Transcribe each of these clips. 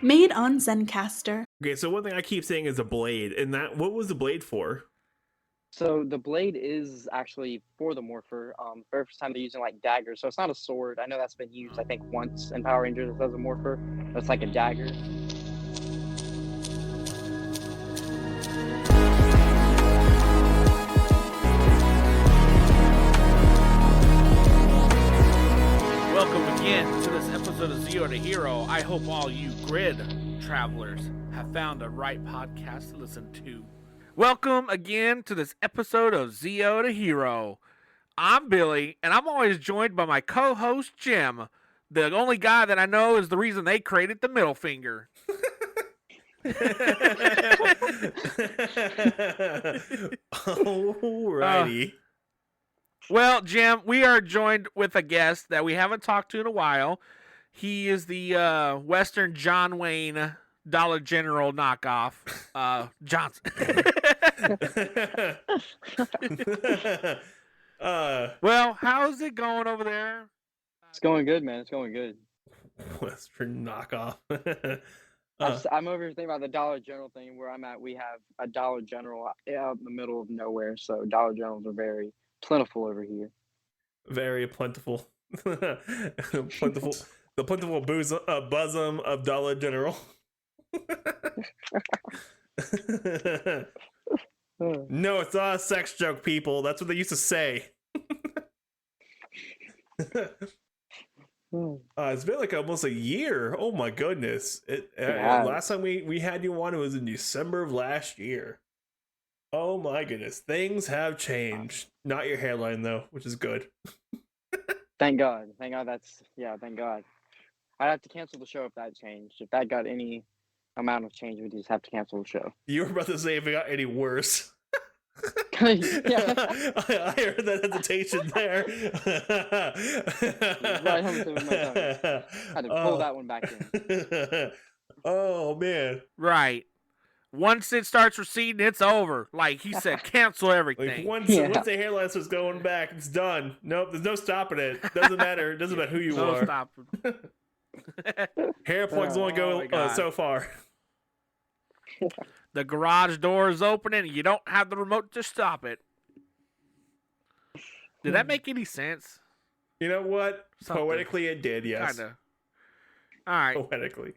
Made on Zencaster. Okay, so one thing I keep saying is a blade, and what was the blade for? So the blade is actually for the morpher. Very first time they're using like daggers, so it's not a sword. I know that's been used, I think, once in Power Rangers as a morpher. But it's like a dagger. Welcome again to this episode of Zero to Hero. I hope all you grid travelers have found the right podcast to listen to. Welcome again to this episode of Zero to Hero. I'm Billy, and I'm always joined by my co-host Jim. The only guy that I know is the reason they created the middle finger. Alrighty. Well, Jim, we are joined with a guest that we haven't talked to in a while. He is the Western John Wayne Dollar General knockoff, Johnson. Well, how's it going over there? It's going good, man. It's going good. Western knockoff. I'm over here thinking about the Dollar General thing. Where I'm at, we have a Dollar General out in the middle of nowhere, so Dollar Generals are very plentiful over here. Very plentiful. Plentiful. The plentiful bosom of Dollar General. No, it's not a sex joke, people. That's what they used to say. It's been like almost a year. Oh my goodness. Last time we had you on, it was in December of last year. Oh my goodness. Things have changed. Not your hairline, though, which is good. Thank God. Thank God thank God. I'd have to cancel the show if that changed. If that got any amount of change, we'd just have to cancel the show. You were about to say if it got any worse. Yeah. I heard that hesitation there. Right on the tip of my tongue. I had to pull that one back in. Oh, man. Right. Once it starts receding, it's over. Like he said, cancel everything. Like once the hairline starts going back, it's done. Nope, there's no stopping it. Doesn't matter. It doesn't matter who you are. Stop. Hair plugs only go so far. The garage door is opening, and you don't have the remote to stop it. Did that make any sense? You know what? Something. Poetically, it did, yes. Kinda. All right. Poetically.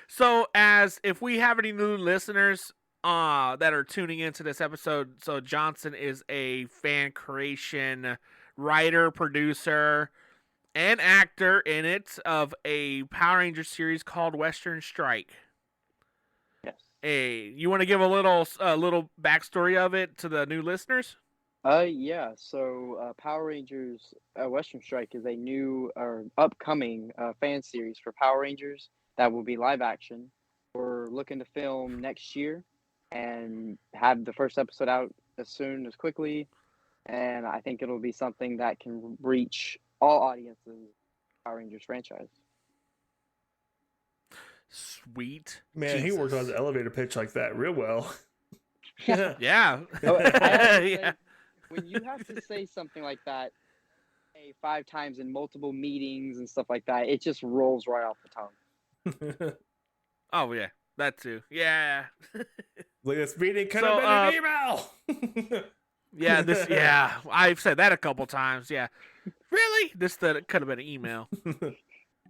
So, if we have any new listeners that are tuning into this episode, so Johnson is a fan creation writer, producer, and actor in it of a Power Rangers series called Western Strike. Yes. Hey, you want to give a little backstory of it to the new listeners? Yeah. So, Power Rangers Western Strike is a new or upcoming fan series for Power Rangers that will be live action. We're looking to film next year and have the first episode out as quickly. And I think it'll be something that can reach all audiences of the Power Rangers franchise. Sweet. Man, Jesus. he worked on the elevator pitch like that real well. Yeah. Yeah. When you have to say something like that 5 times in multiple meetings and stuff like that, it just rolls right off the tongue. Oh yeah, that too. Yeah. Like this meeting could have been an email. Yeah, I've said that a couple times. Yeah. Really? That could have been an email.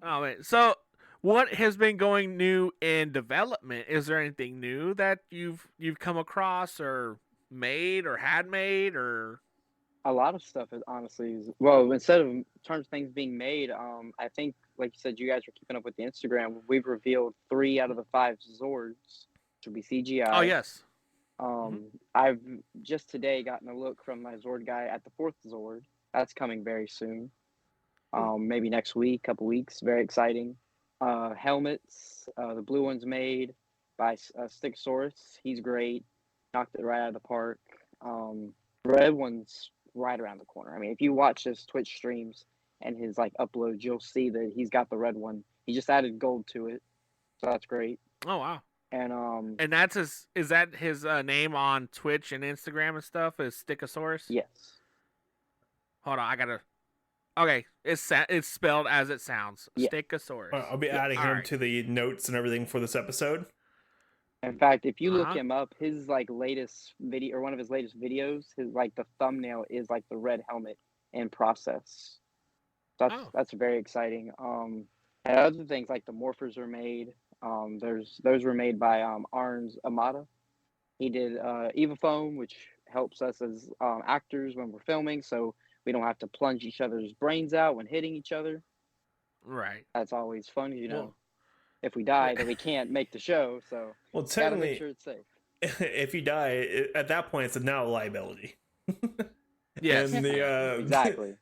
Oh wait. So what has been going new in development? Is there anything new that you've come across or made or had made or? A lot of stuff is honestly instead of terms of things being made, I think like you said, you guys were keeping up with the Instagram. We've revealed 3 out of the 5 Zords, which will be CGI. Oh yes. I've just today gotten a look from my Zord guy at the 4th Zord. That's coming very soon. Maybe next week, couple weeks. Very exciting. Helmets. The blue one's made by Stickosaurus. He's great. Knocked it right out of the park. Red one's right around the corner. I mean, if you watch his Twitch streams and his uploads, you'll see that he's got the red one. He just added gold to it, so that's great. Oh wow! And that's is that his name on Twitch and Instagram and stuff? Is Stickosaurus? Yes. Hold on, I gotta Okay, it's spelled as it sounds. Yeah. Stegosaurus. I'll be adding him to the notes and everything for this episode. In fact, if you look him up, his like latest video or one of his latest videos, his like the thumbnail is like the red helmet in process. That's very exciting. And other things like the morphers are made. Those were made by Arns Amata. He did Evafoam, which helps us as actors when we're filming, so we don't have to plunge each other's brains out when hitting each other. Right. That's always fun, you know. If we die, then we can't make the show. So gotta make sure it's safe. If you die, at that point, it's now a liability. Yes. And exactly.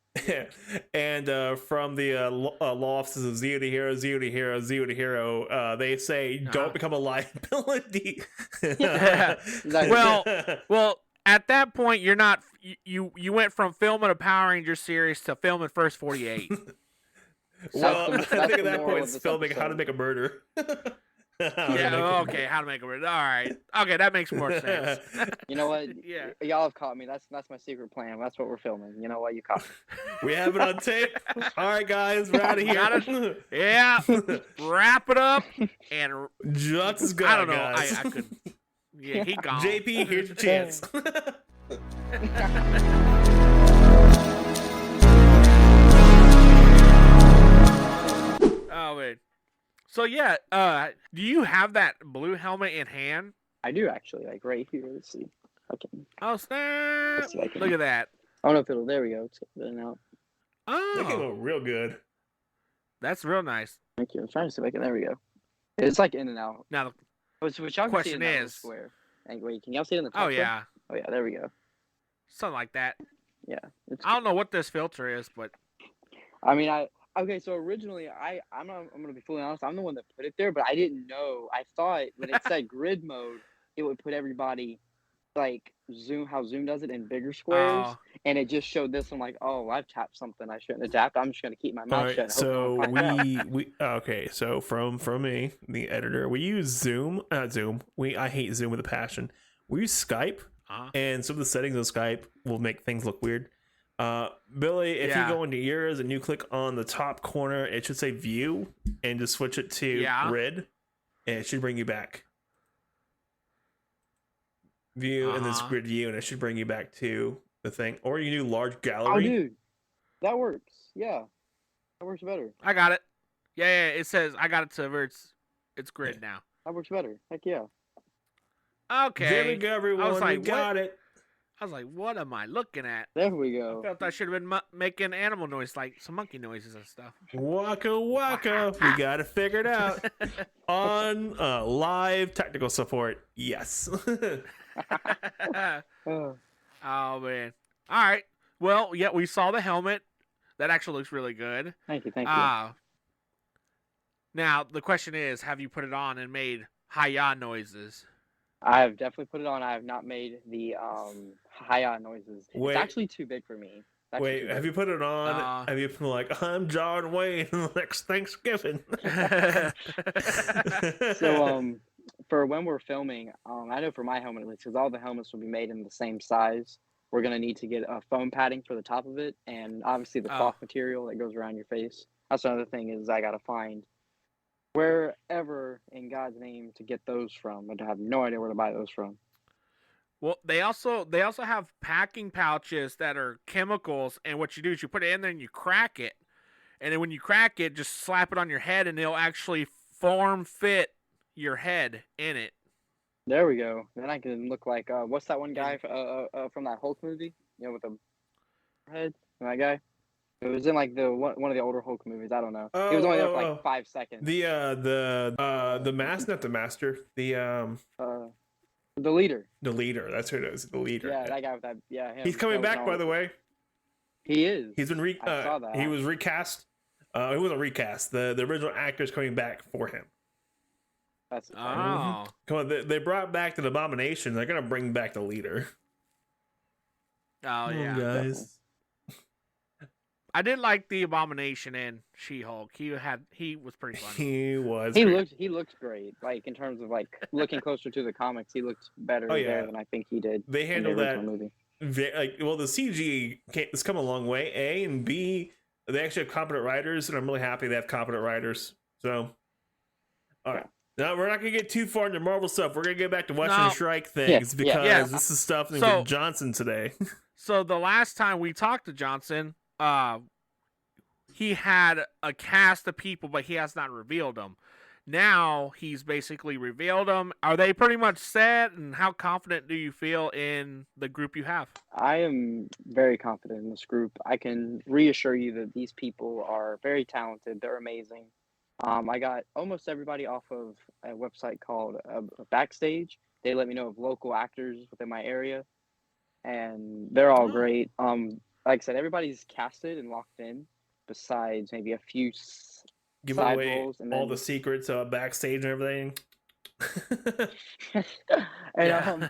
And from the law offices of Zeo to Hero, they say don't become a liability. Exactly. Well, at that point, you're not. You went from filming a Power Ranger series to filming First 48. Well, I think at that point it's filming How to Make a Murder. Okay, How to Make a Murder. All right. Okay, that makes more sense. You know what? Yeah. Y'all have caught me. That's my secret plan. That's what we're filming. You know what? You caught me. We have it on tape. All right, guys, we're out of here. Yeah. Wrap it up. And Jux is gone, I don't know. guys. I could. Yeah, he gone. JP, here's your chance. Oh wait. So yeah, do you have that blue helmet in hand? I do actually, like right here. Let's see. Okay. Oh snap! Let's see if I can- Look at that. I don't know if it'll. There we go. Let's get it out. They can Oh, look real good. that's real nice. Thank you. I'm trying to see if I can. There we go. It's like in and out. Now, Which y'all can see question in that little is- square. And wait, can y'all see it in the top? oh one? yeah, Oh yeah. There we go. something like that. Yeah. It's. I don't know what this filter is, but I mean, okay. So originally, I'm gonna be fully honest. I'm the one that put it there, but I didn't know. I thought when it said grid mode, it would put everybody like how Zoom does it in bigger squares, and it just showed this. I'm like, oh, I've tapped something I shouldn't have tapped. I'm just gonna keep my mouth All right, shut. and hope so no one finds out. we okay. So from me, the editor, we use Zoom. Zoom. I hate Zoom with a passion. We use Skype, and some of the settings of Skype will make things look weird. Billy, if you go into yours and you click on the top corner, it should say View, and just switch it to Grid, and it should bring you back. View and then Grid View, and it should bring you back to the thing. Or you can do Large Gallery. Oh, dude, that works. Yeah, that works better. I got it. Yeah. It says I got it to where it's grid now. That works better. Heck yeah. Okay. There we go, everyone. I was like, we got it. I was like, what am I looking at? There we go. I felt I should have been making animal noise, like some monkey noises and stuff. Waka waka. We got it figured out. On live technical support. Yes. Oh man. All right. Well, yeah, we saw the helmet. That actually looks really good. Thank you. Now the question is, have you put it on and made hi-ya noises? I have definitely put it on. I have not made the hi-ya noises. Wait. It's actually too big for me. Wait, have you put it on? Have you been like, I'm John Wayne next Thanksgiving? So for when we're filming, I know for my helmet at least, because all the helmets will be made in the same size. We're gonna need to get a foam padding for the top of it, and obviously the cloth material that goes around your face. That's another thing is I gotta find wherever in God's name to get those from. I have no idea where to buy those from. Well, they also have packing pouches that are chemicals, and what you do is you put it in there and you crack it, and then when you crack it, just slap it on your head, and it'll actually form fit your head in it. There we go. Then I can look like what's that one guy from that Hulk movie? You know, with the head. That guy. It was in like one of the older Hulk movies. I don't know. He was only there for like 5 seconds. The master, not the master. The leader. The leader. That's who it is. The leader. Yeah, that guy with that. Yeah, him. He's coming back, by the way. He is. He's been I saw that. He was recast. He wasn't recast. The original actor's coming back for him. That's oh. Come on, they brought back the Abomination. They're gonna bring back the leader. Oh yeah, guys. I did like the Abomination and She-Hulk. He was pretty funny. He looked great. Like in terms of like looking closer to the comics, he looked better there than I think he did. They handled that movie. Like, well, the CG has come a long way. A and B. They actually have competent writers, and I'm really happy they have competent writers. So, all right. Now we're not gonna get too far into Marvel stuff. We're gonna get back to Western Strike things because this is stuff with Johnson today. So the last time we talked to Johnson, he had a cast of people, but he has not revealed them. Now he's basically revealed them. Are they pretty much set? And how confident do you feel in the group you have? I am very confident in this group. I can reassure you that these people are very talented. They're amazing. I got almost everybody off of a website called Backstage. They let me know of local actors within my area, and they're all great. Like I said, everybody's casted and locked in, besides maybe a few Give side away roles and all the secrets Backstage and everything. And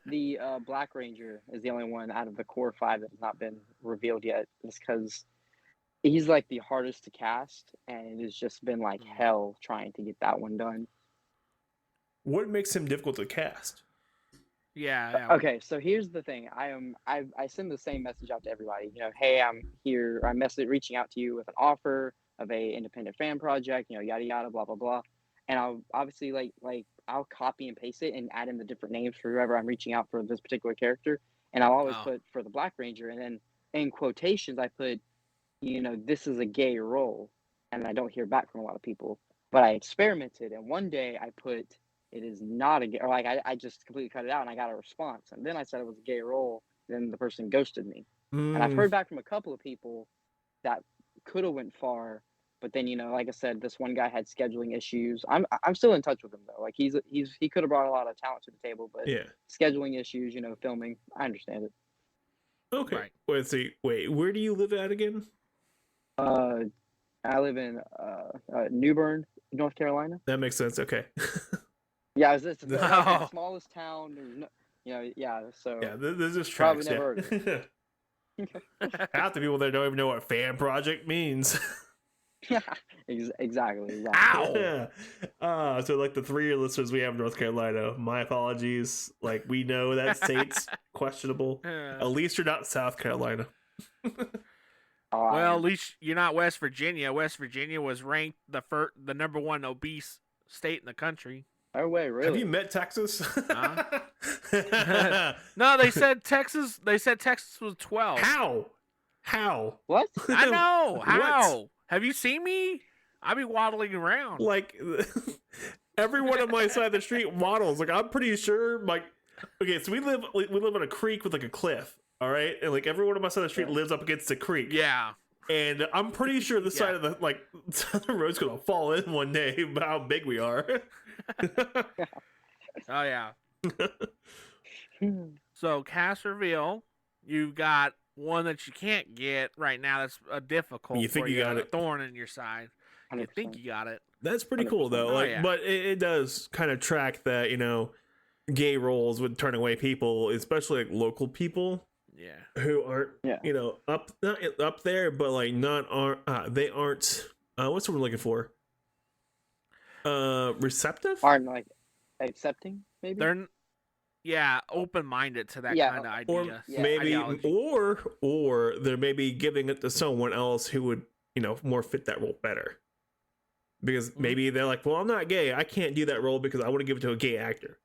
the Black Ranger is the only one out of the core 5 that has not been revealed yet. Just because he's like the hardest to cast, and it's just been like hell trying to get that one done. What makes him difficult to cast? Yeah. Okay, so here's the thing. I send the same message out to everybody. You know, hey, I'm here. I'm reaching out to you with an offer of a independent fan project. You know, yada yada, blah blah blah. And I'll obviously like I'll copy and paste it and add in the different names for whoever I'm reaching out for this particular character. And I'll always put for the Black Ranger, and then in quotations I put, you know, this is a gay role, and I don't hear back from a lot of people. But I experimented, and one day I put it is not a gay, or like I just completely cut it out, and I got a response, and then I said it was a gay role. Then the person ghosted me, and I've heard back from a couple of people that could have went far. But then, you know, like I said, this one guy had scheduling issues. I'm still in touch with him though. Like he could have brought a lot of talent to the table, but scheduling issues, you know, filming. I understand it. Okay. Right. Let's see. Wait, where do you live at again? I live in New Bern, North Carolina. That makes sense. Okay. Yeah, it's the smallest town. There's no, you know, yeah. So yeah, there's just tracks. Probably never heard of it. Half the people there don't even know what fan project means. Exactly. Ow! So like the 3 listeners we have in North Carolina, my apologies. Like we know that state's questionable. At least you're not South Carolina. Well, at least you're not West Virginia. West Virginia was ranked the #1 obese state in the country. No way, really? Have you met Texas? No, they said Texas. They said Texas was 12. How? What? I know. How? What? Have you seen me? I be waddling around. Like everyone on my side of the street waddles. Like I'm pretty sure. Like, okay, so we live on a creek with like a cliff. All right, and like everyone on my side of the street lives up against the creek. Yeah. And I'm pretty sure the side of the the road's gonna fall in one day about how big we are. Oh yeah. So cast reveal, you've got one that you can't get right now. That's a difficult. You think you got it? Thorn in your side. 100%. You think you got it? That's pretty cool though. Like, but it does kind of track that, you know, gay roles would turn away people, especially like local people. Yeah. Who aren't, you know, not up there, but like they aren't. What's the word we're looking for? Receptive? Aren't like accepting? Maybe they're open-minded to that kind of idea. Or maybe, or they're maybe giving it to someone else who would, you know, more fit that role better. Because maybe they're like, well, I'm not gay. I can't do that role because I want to give it to a gay actor.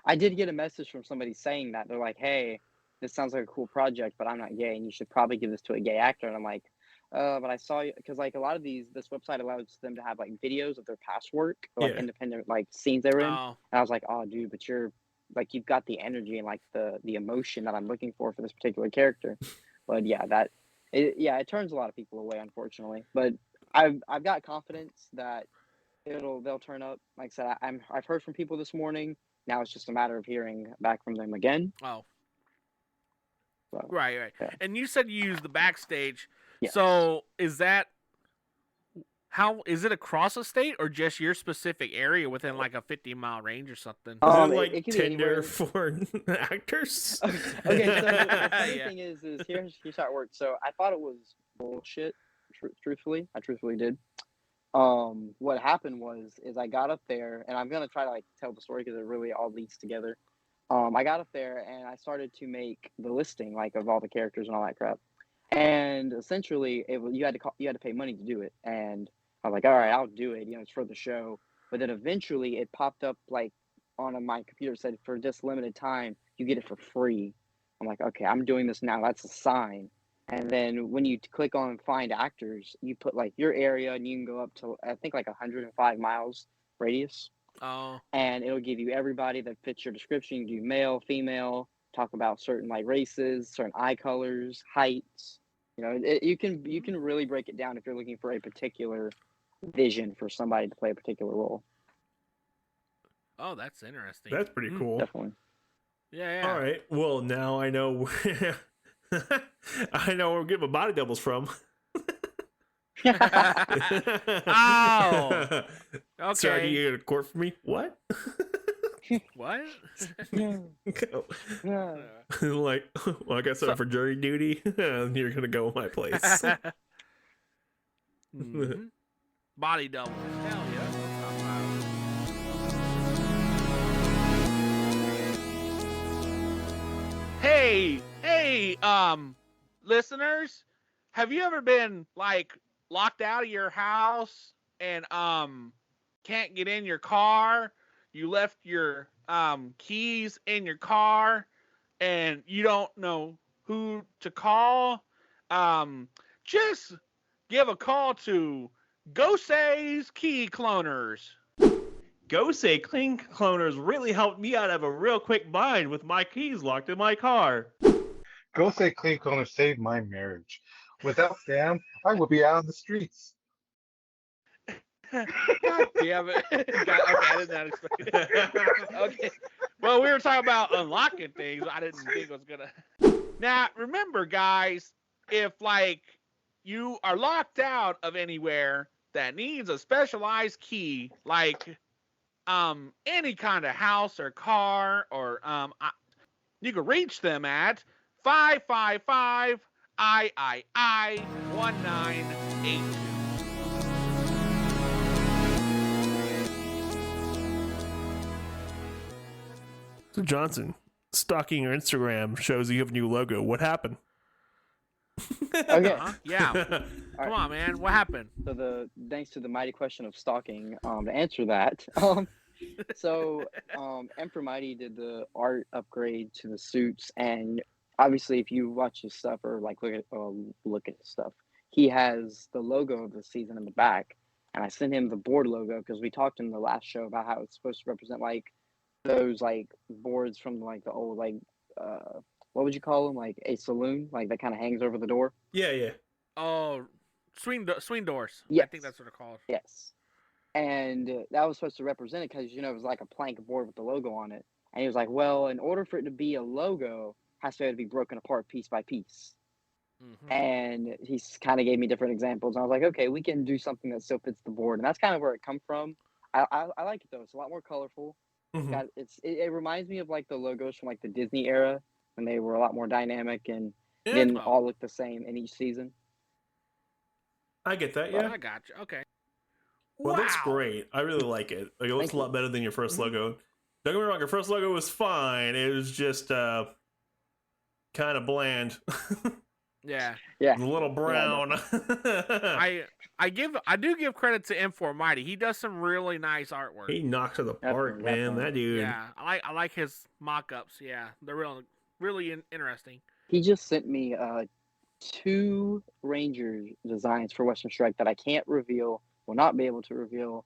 I did get a message from somebody saying that. They're like, hey, this sounds like a cool project, but I'm not gay, and you should probably give this to a gay actor. And I'm like, but I saw you, because like a lot of this website allows them to have like videos of their past work, or, like independent like scenes they were in. And I was like, oh, dude, but you've got the energy and like the emotion that I'm looking for this particular character. But it turns a lot of people away, unfortunately. But I've got confidence that they'll turn up. Like I said, I've heard from people this morning. Now it's just a matter of hearing back from them again. Oh. So, right. Yeah. And you said you used the Backstage. Yes. So is it across the state or just your specific area within like a 50-mile range or something? Is it like Tinder for actors? Okay, so the funny thing is here's how it works. So I thought it was bullshit, truthfully. I truthfully did. What happened is I got up there, and I'm going to try to like tell the story because it really all leads together. I got up there and I started to make the listing like of all the characters and all that crap. And essentially, you had to pay money to do it. And I was like, all right, I'll do it. It's for the show. But then eventually, it popped up like on my computer, said for this limited time, you get it for free. I'm like, okay, I'm doing this now. That's a sign. And then when you click on find actors, you put like your area, and you can go up to I think like 105 miles radius. Oh. And it'll give you everybody that fits your description. You can do male, female, talk about certain like races, certain eye colors, heights. You can really break it down if you're looking for a particular vision for somebody to play a particular role. Oh, that's interesting. That's pretty cool. Definitely. Yeah. All right. Well, now I know. I know where I'm getting my body doubles from. Oh. Okay. Sorry, you get a court for me? What? What? Like, well, I got something for jury duty. You're gonna go with my place. Mm-hmm. Body double. Hell yeah. Hey, listeners, have you ever been like locked out of your house and can't get in your car? You left your keys in your car and you don't know who to call? Just give a call to Gosei's Key Cloners. Gosei Clean Cloners really helped me out of a real quick bind with my keys locked in my car. Gosei Clean Cloners saved my marriage. Without them, I would be out on the streets. God damn it. Okay, I did not expect it. Okay. Well, we were talking about unlocking things. I didn't think it was going to. Now, remember, guys, if, like, you are locked out of anywhere that needs a specialized key, like any kind of house or car, or you can reach them at 555 III 1982. So Johnson, stalking your Instagram shows you have a new logo. What happened? Okay. Yeah. Come on, man. What happened? So thanks to the mighty question of stalking, to answer that, Emperor Mighty did the art upgrade to the suits, and obviously, if you watch his stuff or like look at his stuff, he has the logo of the season in the back, and I sent him the board logo because we talked in the last show about how it's supposed to represent like those like boards from like the old like what would you call them, like a saloon, like that kind of hangs over the door. Yeah. Oh, swing doors. Yes. I think that's what they're called. Yes. And that was supposed to represent it because, it was like a plank board with the logo on it. And he was like, well, in order for it to be a logo, it has to be broken apart piece by piece. Mm-hmm. And he kind of gave me different examples. And I was like, okay, we can do something that still fits the board. And that's kind of where it come from. I like it, though. It's a lot more colorful. Mm-hmm. It reminds me of, like, the logos from, like, the Disney era when they were a lot more dynamic and didn't all look the same in each season. I get that, yeah. I got you. Okay. Well, that's great. I really like it. Like, it looks a lot better than your first logo. Don't get me wrong, your first logo was fine. It was just kind of bland. Yeah. Yeah. A little brown. I do give credit to M4 Mighty. He does some really nice artwork. He knocks it apart, man. That dude. Yeah, I like his mock-ups. Yeah, they're really interesting. He just sent me 2 Ranger designs for Western Strike that I can't reveal, will not be able to reveal.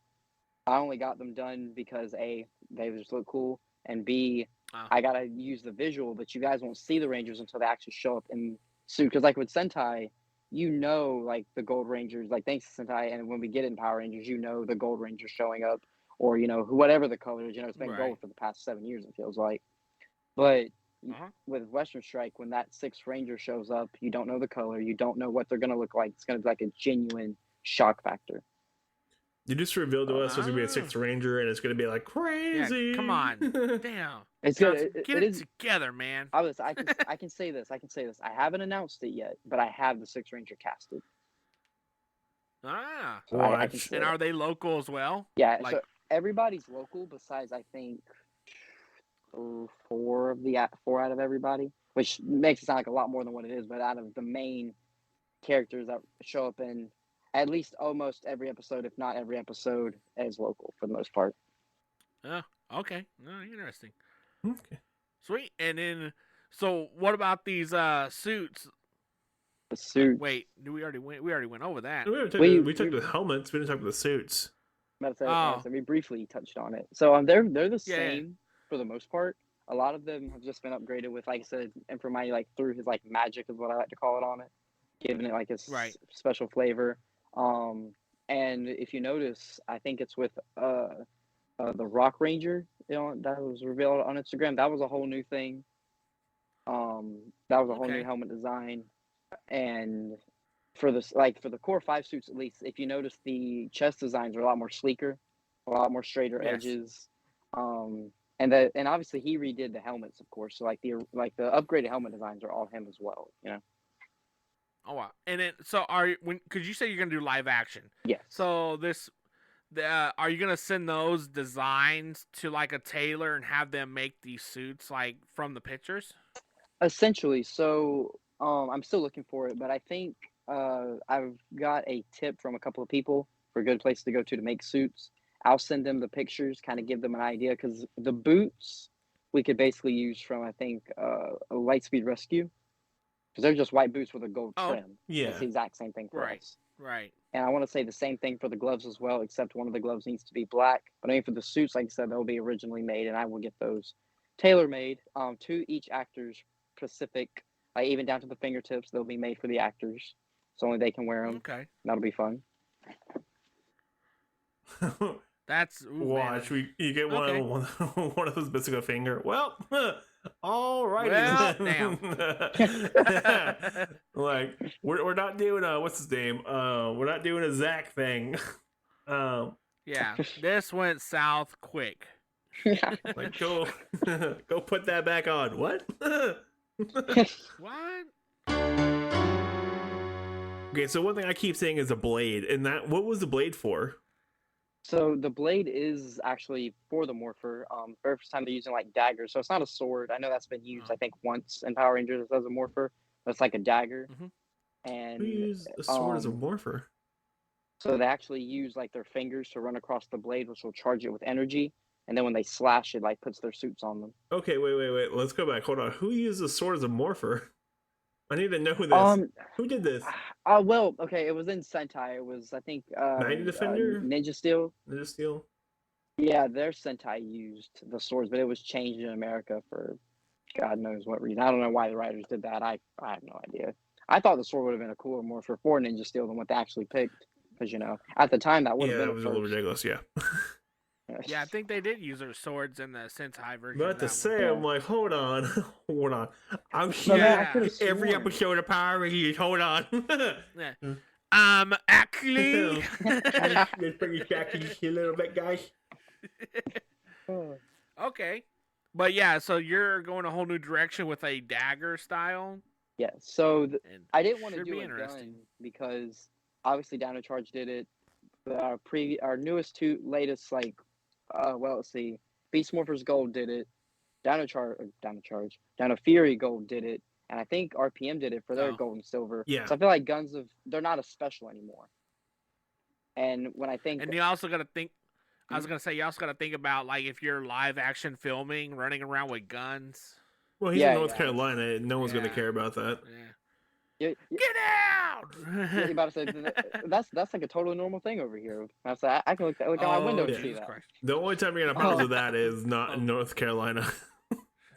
I only got them done because A, they just look cool, and B, I gotta use the visual, but you guys won't see the Rangers until they actually show up in suit. Because like with Sentai, like the Gold Rangers, like thanks to Sentai, and when we get in Power Rangers, the Gold Rangers showing up, or whatever the color is. It's been gold for the past 7 years, it feels like. But with Western Strike, when that 6th Ranger shows up, you don't know the color, you don't know what they're gonna look like. It's gonna be like a genuine shock factor. You just revealed to us there's gonna be a 6th Ranger, and it's gonna be like crazy. Yeah, come on, damn! It's good. Get it together, man. I can say this. I haven't announced it yet, but I have the 6th Ranger casted. So and are they local as well? Yeah. So everybody's local besides I think 4 out of everybody, which makes it sound like a lot more than what it is. But out of the main characters that show up in at least almost every episode, if not every episode, as local for the most part. Oh, okay. Oh, interesting. Okay. Sweet. And then, so what about these suits? The suits. Wait, we already went over that. We took the helmets. We didn't talk about the suits. We briefly touched on it. So they're the same for the most part. A lot of them have just been upgraded with, like I said, and for my through his magic is what I like to call it on it, giving it a special flavor. And if you notice, I think it's with the Rock Ranger, that was revealed on Instagram. That was a whole new thing. That was a whole new helmet design. And for the core 5 suits, at least, if you notice, the chest designs are a lot more sleeker, a lot more straighter edges. And obviously he redid the helmets, of course. So the upgraded helmet designs are all him as well. Oh wow! And then because you say you're gonna do live action? Yes. So are you gonna send those designs to a tailor and have them make these suits from the pictures? Essentially. So I'm still looking for it, but I think I've got a tip from a couple of people for a good place to go to make suits. I'll send them the pictures, kind of give them an idea, because the boots we could basically use from, I think, a Lightspeed Rescue, because they're just white boots with a gold trim. Yeah. It's the exact same thing for us. Right. And I want to say the same thing for the gloves as well, except one of the gloves needs to be black. But I mean, for the suits, like I said, they'll be originally made, and I will get those tailor-made to each actor's specific, even down to the fingertips. They'll be made for the actors, so only they can wear them. Okay. That'll be fun. That's watch. You get one of those bits of a finger. Well, all right. Well, damn. we're not doing what's his name? We're not doing a Zach thing. Yeah, this went south quick. Go put that back on. What? What? Okay, so one thing I keep saying is a blade, and what was the blade for? So the blade is actually for the Morpher. Very first time they're using daggers, so it's not a sword. I know that's been used, I think, once in Power Rangers as a Morpher. But it's like a dagger. Mm-hmm. And who used a sword as a Morpher? So they actually use their fingers to run across the blade, which will charge it with energy. And then when they slash it, puts their suits on them. Okay, wait. Let's go back. Hold on. Who used a sword as a Morpher? I need to know who this. Who did this? Well, okay, it was in Sentai. It was, I think, Mighty Defender? Ninja Steel. Ninja Steel? Yeah, their Sentai used the swords, but it was changed in America for God knows what reason. I don't know why the writers did that. I have no idea. I thought the sword would have been a cooler Morpher for Ninja Steel than what they actually picked. Because, at the time, that would have been it was a little ridiculous, yeah. Yeah, I think they did use their swords in the Sentai version. But to say, I'm like, hold on. I'm here every episode of Power Rangers. Hold on. Yeah. Actually. Let's bring it back a little bit, guys. Okay. But yeah, so you're going a whole new direction with a dagger style? Yeah, so I didn't want to should do be a interesting. gun because obviously Dino Charge did it. Our newest latest let's see, Beast Morphers Gold did it. Dino Fury Gold did it, and I think RPM did it for their gold and silver. Yeah. So I feel like they're not as special anymore. And when I think, and you also got to think. I was gonna say you also got to think about if you're live action filming, running around with guns. Well, he's in North Carolina. No one's gonna care about that. Yeah. Get out! You're about to say that's a totally normal thing over here. I can look out my window and see that. Christ. The only time you're gonna pause with that is not in North Carolina.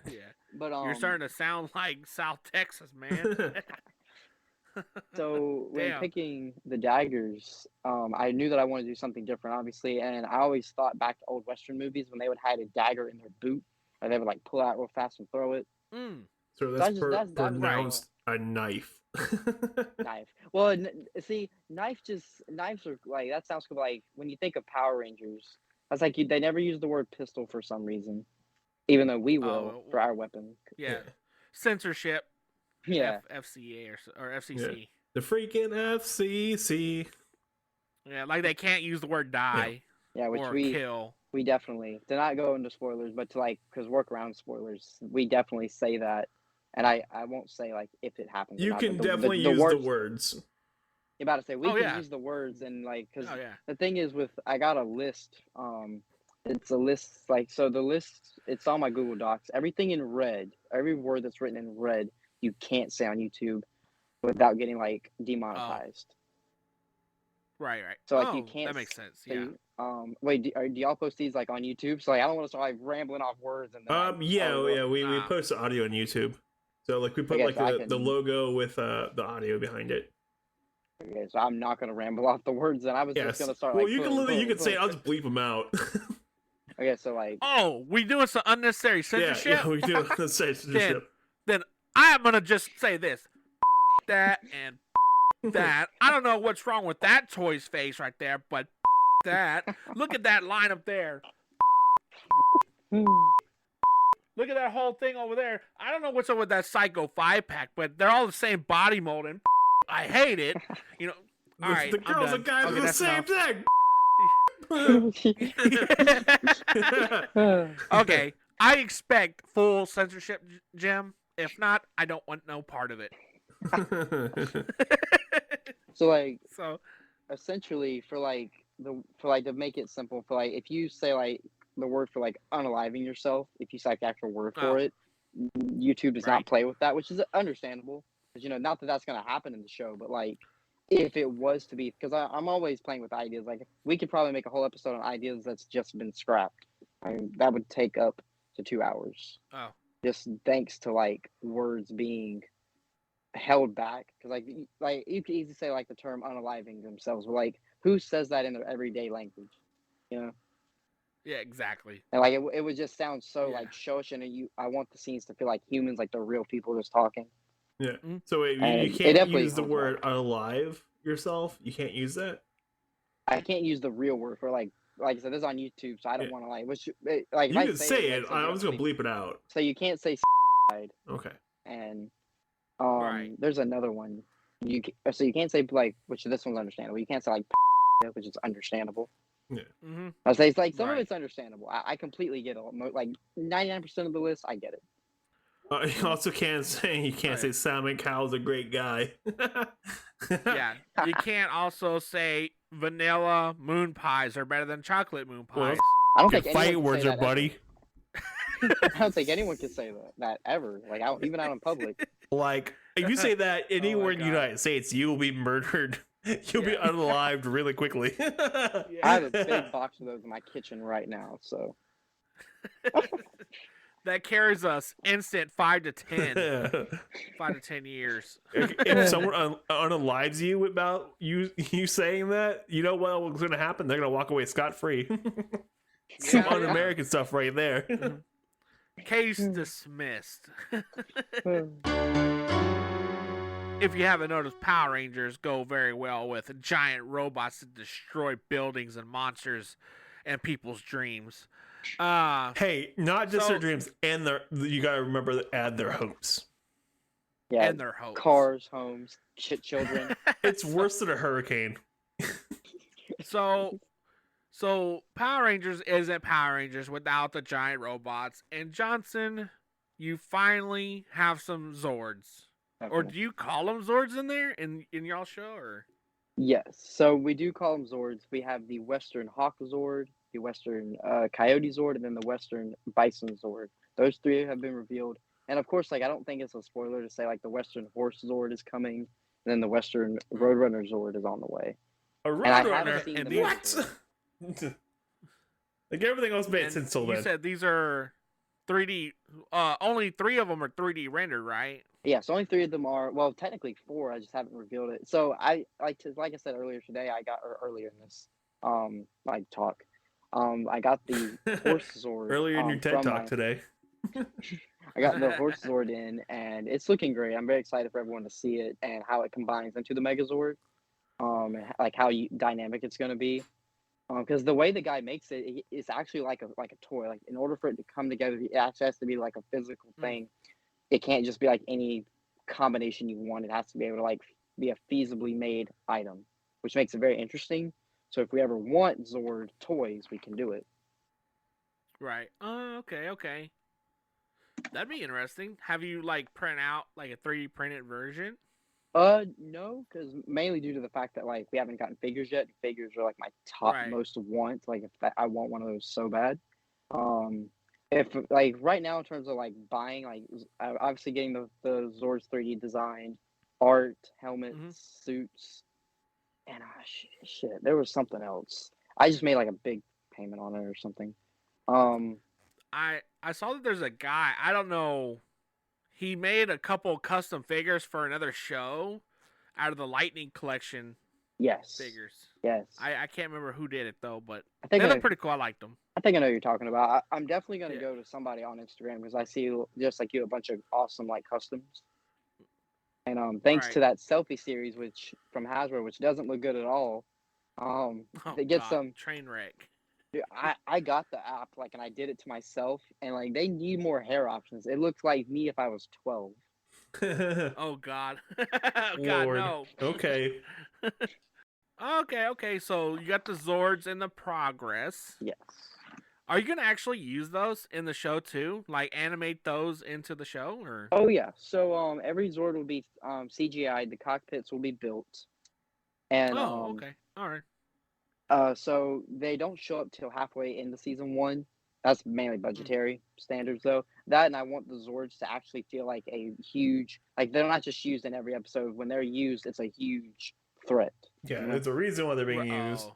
Yeah, but you're starting to sound like South Texas, man. So when picking the daggers, I knew that I wanted to do something different, obviously, and I always thought back to old Western movies when they would hide a dagger in their boot, or they would pull out real fast and throw it. So that's pronounced a knife. Knife. Well, see, knives are that sounds cool. When you think of Power Rangers, that's they never use the word pistol for some reason, even though we will for our weapon. Yeah, censorship. Yeah, FCA or FCC. Yeah. The freaking FCC. Yeah, they can't use the word die. Yeah, which or we kill. We definitely to not go into spoilers, but to because work around spoilers, we definitely say that. And I won't say if it happens. You can definitely use the words. About to say we Oh, can yeah. use the words and like because Oh, yeah. the thing is with I got a list. It's a list like so the list. It's on my Google Docs. Everything in red, every word that's written in red, you can't say on YouTube without getting like Oh, demonetized. right. So like you Oh, can't. that makes sense. So Yeah. you, wait, do y'all post these like on YouTube? So like I don't want to start like rambling off words and then like Yeah, we Nah. post the audio on YouTube. So like we put Okay, like so I the can. logo with the audio behind it. Okay, so I'm not gonna ramble off the words. And I was just Yes. gonna start Well, like you can boom, literally you boom, can say boom. I'll just bleep them out. Okay, so like Oh, we doing some unnecessary censorship? Yeah, we do. Let's say censorship. Then I'm gonna just say this, that and that. I don't know what's wrong with that toy's face right there, but that. Look at that line up there. Look at that whole thing over there. I don't know what's up with that Psycho 5-pack, but they're all the same body mold, and I hate it. You know. All right, The girls and guys are the same thing. Okay, I expect full censorship, Jim. If not, I don't want no part of it. so like So, essentially for like to make it simple for like if you say like the word for like unaliving yourself, if you say like the actual word for it, YouTube does not play with that, which is understandable because you know not that that's gonna happen in the show, but like if it was to be because I'm always playing with ideas. Like we could probably make a whole episode on ideas that's just been scrapped. I mean that would take up to 2 hours. oh, Just thanks to like words being held back because like you could easily say like the term unaliving themselves, but like who says that in their everyday language, you know? yeah, exactly. And like it would just sound so like showish, and I want the scenes to feel like humans, like the real people just talking. Yeah. So wait, And you it can't definitely use the holds word up. unalive yourself. You can't use that. I can't use the real word for like I said, this is on YouTube, so I don't want to like which like if You I can say say it, it. like, I was gonna bleep it out. so you can't say Okay. and Right. there's another one so you can't say like which this one's understandable. You can't say like which is understandable. Yeah. Mm-hmm. I say it's like some of Right. it's understandable. I completely get it. Like 99% of the list, I get it. You also can't say Salmon Cow's a great guy. Yeah, you can't also say vanilla moon pies are better than chocolate moon pies. I don't Good think anyone fight can words say are that buddy. I don't think anyone can say that ever. Like even out in public. Like if you say that anywhere in the God. United States, you will be murdered. You'll be unalived really quickly. I have a big box of those in my kitchen right now. So That carries us instant 5 to 10, 5 to 10 years. If someone unalives you about you saying that, you know what's going to happen? They're going to walk away scot free. Some Yeah. un-American stuff right there. Case dismissed. If you haven't noticed, Power Rangers go very well with giant robots that destroy buildings and monsters and people's dreams. Hey, not just their dreams, and you gotta remember to add their hopes. yeah, and their hopes. cars, homes, children. It's worse than a hurricane. So Power Rangers isn't Power Rangers without the giant robots. And Johnson, you finally have some Zords. Or do you call them Zords in there in y'all show? Or Yes, so we do call them Zords. We have the Western Hawk Zord, the Western Coyote Zord, and then the Western Bison Zord. Those three have been revealed, and of course, like I don't think it's a spoiler to say like the Western Horse Zord is coming, and then the Western Roadrunner Zord is on the way. A Roadrunner? and What? Like everything else made sense till then. You said these are 3D. Only 3 of them are 3D rendered, right? Yeah, so only 3 of them are. Well, technically 4. I just haven't revealed it. So I like I said earlier today. Earlier in this like talk. I got the Horse Zord earlier in your TED talk today. I got the Horse Zord in, and it's looking great. I'm very excited for everyone to see it and how it combines into the Megazord. Like how dynamic it's going to be. Because the way the guy makes it, it's actually like a toy. Like in order for it to come together, it actually has to be like a physical thing. It can't just be like any combination you want. It has to be able to like be a feasibly made item, which makes it very interesting. So if we ever want Zord toys, we can do it. Right. Oh, okay. That'd be interesting. Have you like print out like a 3D printed version? No, because mainly due to the fact that like we haven't gotten figures yet. Figures are like my top Right. most want. Like if I want one of those so bad. Um, if like right now in terms of like buying, like obviously getting the Zords 3D design, art, helmets, Mhm. suits, and shit, there was something else. I just made like a big payment on it or something. I saw that there's a guy. I don't know. He made a couple custom figures for another show out of the Lightning collection Yes, figures. yes. I can't remember who did it though, but I think they look pretty cool. I liked them. I think I know what you're talking about. I'm definitely gonna Yeah. go to somebody on Instagram because I see just like you a bunch of awesome like customs. And thanks to Right. that selfie series, which from Hasbro, which doesn't look good at all. Oh They get God, some. train wreck. Dude, I got the app like, and I did it to myself, and like they need more hair options. It looks like me if I was 12. Oh God. God Lord. no. Okay. Okay. So you got the Zords in the progress. Yes. Are you gonna actually use those in the show too? Like animate those into the show, or? Oh yeah. So every Zord will be CGI. The cockpits will be built, and Oh, okay. All right. so they don't show up till halfway into season one. That's mainly budgetary standards, though. That and I want the Zords to actually feel like a huge, like they're not just used in every episode. When they're used, it's a huge threat. Yeah, You know? there's a reason why they're being used. Oh.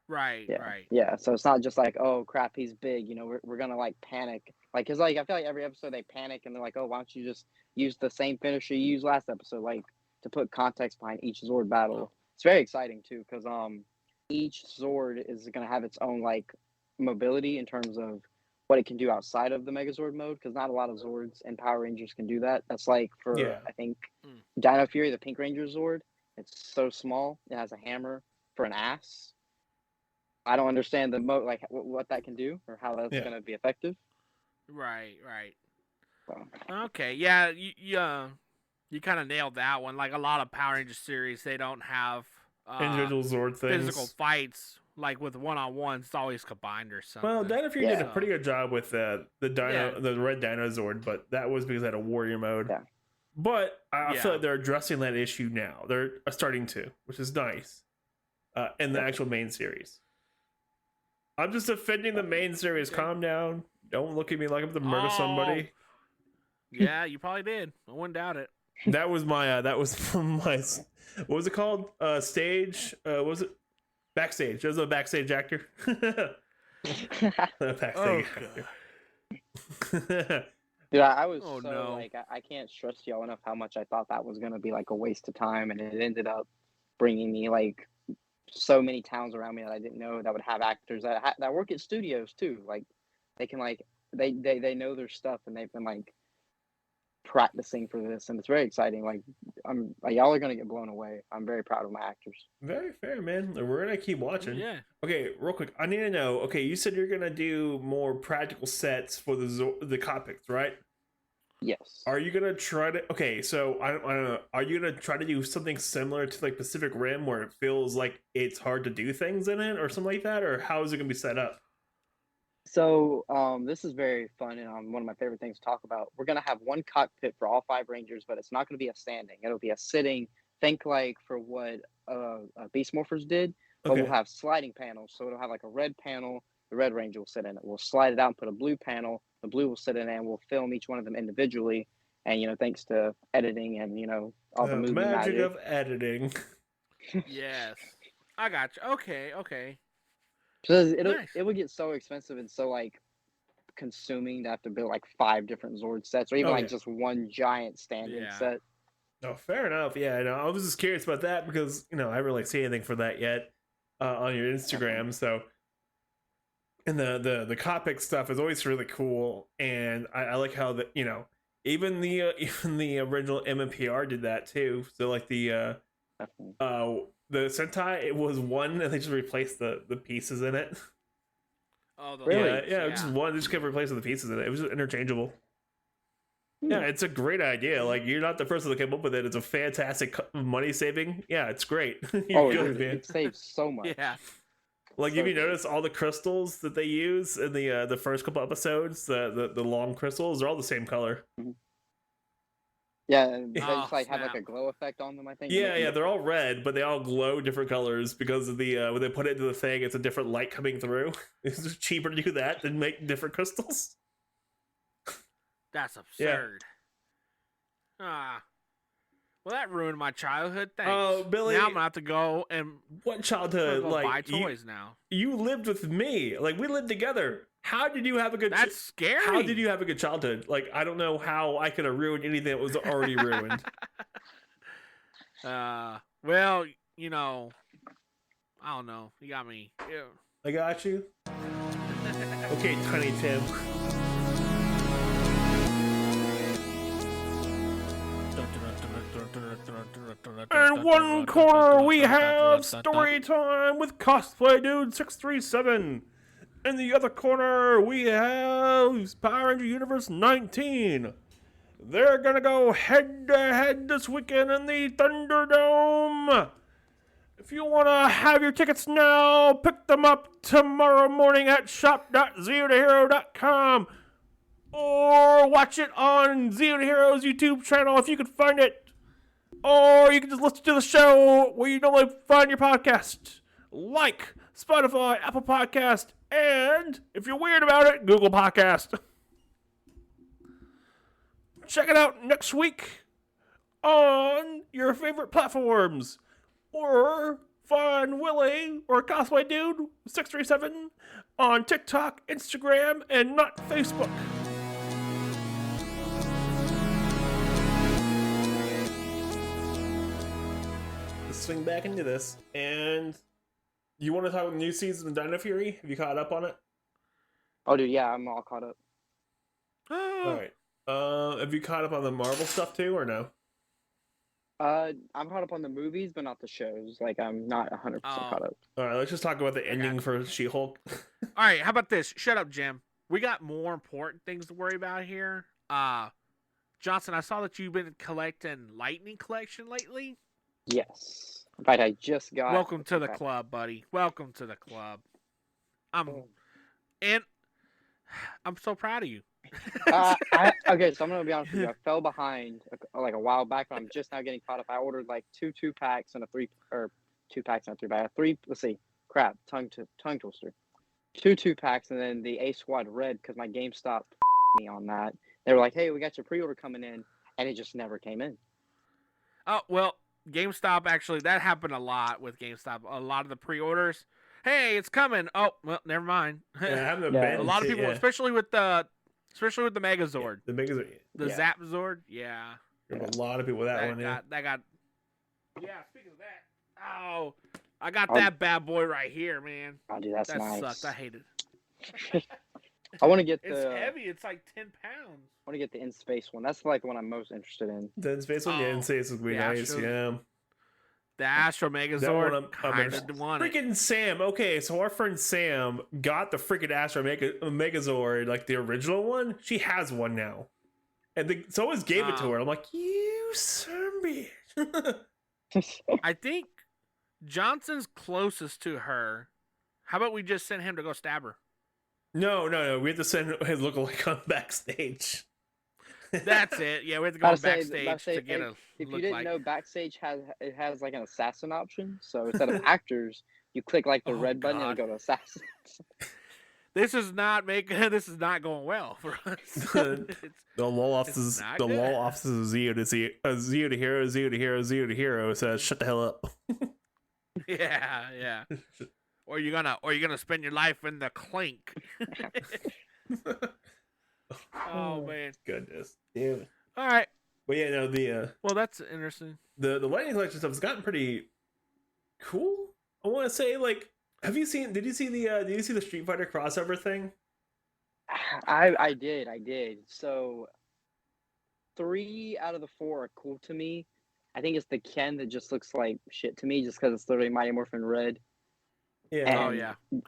Right. Yeah, Right. yeah. So it's not just like, oh crap, he's big. You know, we're gonna like panic, like, cause like I feel like every episode they panic and they're like, oh, why don't you just use the same finisher you used last episode, like to put context behind each Zord battle. Oh. It's very exciting too, cause each Zord is gonna have its own like mobility in terms of what it can do outside of the Megazord mode, because not a lot of Zords and Power Rangers can do that. That's like for Yeah. I think Mm. Dino Fury, the Pink Ranger Zord. It's so small. It has a hammer for an ass. I don't understand the mode, like what that can do or how that's Yeah. going to be effective. Right. Right. So, Okay. Yeah. You kind of nailed that one. Like a lot of Power Ranger series, they don't have Individual Zord things. physical fights like with one-on-ones. It's always combined or something. Well, Dino Fury did a Yeah. pretty good job with the Dino, Yeah. the red Dino Zord, but that was because it had a warrior mode. Yeah. But I Yeah. feel like they're addressing that issue now. They're starting to, which is nice. In the actual main series. I'm just defending the main series. Okay. Calm down. Don't look at me like I'm going to murder somebody. Yeah, you probably did. I wouldn't doubt it. That was my. That was from my. What was it called? Stage. What was it? Backstage. That was a backstage actor. Backstage actor. dude, I was Oh, so no. like I can't stress y'all enough how much I thought that was going to be like a waste of time, and it ended up bringing me like so many towns around me that I didn't know that would have actors that work at studios too. Like they can like they know their stuff and they've been like practicing for this, and it's very exciting. Like y'all are gonna get blown away. I'm very proud of my actors. Very fair, man. We're gonna keep watching. Yeah. Okay, real quick. I need to know. Okay, you said you're gonna do more practical sets for the cockpits, right? Yes. Are you gonna try to? Okay, so I don't know. Are you gonna try to do something similar to like Pacific Rim, where it feels like it's hard to do things in it, or something like that, or how is it gonna be set up? So this is very fun and one of my favorite things to talk about. We're gonna have one cockpit for all 5 Rangers, but it's not gonna be a standing. It'll be a sitting. Think like for what Beast Morphers did, but Okay. we'll have sliding panels. So it'll have like a red panel. The Red Ranger will sit in it. We'll slide it out and put a blue panel. The blue will sit in it, and we'll film each one of them individually. And thanks to editing and all the The movie magic magic. of editing. Yes. I got you. Okay. Because Nice. it would get so expensive and so like consuming to have to build like 5 different Zord sets, or even Oh, like yeah. just one giant stand-in Yeah. set. Oh, fair enough. Yeah, no, I was just curious about that because I haven't really seen anything for that yet on your Instagram. So, and the cockpit stuff is always really cool, and I like how even the original MMPR did that too. So like the Sentai, it was one, and they just replaced the pieces in it. Oh, the Really? lights, Yeah, just one. They just kept replacing the pieces in it. It was just interchangeable. Hmm. Yeah, it's a great idea. Like, you're not the person that came up with it. It's a fantastic money saving. Yeah, it's great. You're good, dude, man. it saves so much. Yeah. Like, so if you good. notice all the crystals that they use in the first couple episodes, the long crystals, they're all the same color. Yeah, and they Oh, just like have like snap. a glow effect on them. I think. Yeah, they're all red, but they all glow different colors because of the when they put it into the thing, it's a different light coming through. It's just cheaper to do that than make different crystals. That's absurd. Ah. Well, that ruined my childhood. Thanks. Oh, Billy, now I'm gonna have to go and what childhood? go Like buy toys now. you lived with me. Like we lived together. How did you have a good? That's scary. How did you have a good childhood? Like I don't know how I could have ruined anything that was already ruined. Well, you know, I don't know. You got me. Yeah. I got you. Okay, Tiny Tim. In one corner, we have story time with Cosplay Dude 637. In the other corner, we have Power Ranger Universe 19. They're gonna go head to head this weekend in the Thunderdome. If you want to have your tickets now, pick them up tomorrow morning at shop.zeotohero.com or watch it on Zeo to Hero's YouTube channel if you can find it. Or you can just listen to the show where you normally find your podcast, like Spotify, Apple Podcast, and if you're weird about it, Google Podcast. Check it out next week on your favorite platforms. Or find Willie or Cosplay Dude 637 on TikTok, Instagram, and not Facebook. Let's swing back into this. And you want to talk about the new season of Dino Fury? Have you caught up on it? Oh, dude, yeah, I'm all caught up. All right. Have you caught up on the Marvel stuff too, or no? I'm caught up on the movies, but not the shows. Like, I'm not 100% caught up. All right, let's just talk about the ending for She-Hulk. All right, how about this? Shut up, Jim. We got more important things to worry about here. Johnson, I saw that you've been collecting Lightning Collection lately. Yes. In fact, I just got... Welcome to the club, buddy. Welcome to the club. And I'm so proud of you. Okay, so I'm gonna be honest with you. I fell behind like a while back, but I'm just now getting caught up. I ordered like two packs and a 2-pack, not 3-pack. Let's see, crap, tongue twister. Two packs, and then the A Squad Red because my GameStop me on that. They were like, "Hey, we got your pre-order coming in," and it just never came in. Oh well, GameStop actually that happened a lot with GameStop. A lot of the pre-orders. Hey, it's coming. Oh well, never mind. Yeah, a lot of people, especially with the Megazord. The Megazord. The Zapzord, yeah. There's a lot of people with that one, yeah. Yeah, speaking of that, I got that bad boy right here, man. Oh, dude, that's that nice. sucked. I hate it. I want to get It's heavy. It's like 10 pounds. I want to get the In Space one. That's like the one I'm most interested in. The In Space one? Yeah, In Space would be nice, yeah. The Astro Megazord, kind of want it. Freaking Sam. Okay, so our friend Sam got the freaking Astro Megazord, like the original one. She has one now. And so always gave it to her. I'm like, you son of a bitch. I think Johnson's closest to her. How about we just send him to go stab her? No. We have to send his lookalike on backstage. That's it. Yeah, we have to go backstage to get a. If you didn't know, backstage has like an assassin option. So instead of actors, you click like the red button and go to assassins. This is not going well for us. The law offices of Zeo to Hero says shut the hell up. Yeah. Or you're gonna spend your life in the clink. Oh man, goodness, damn. All right, but yeah, no, well, that's interesting. The Lightning Collection stuff has gotten pretty cool. I want to say, like, did you see the Street Fighter crossover thing? I did. So 3 out of the 4 are cool to me. I think it's the Ken that just looks like shit to me, just because it's literally Mighty Morphin Red. Yeah. And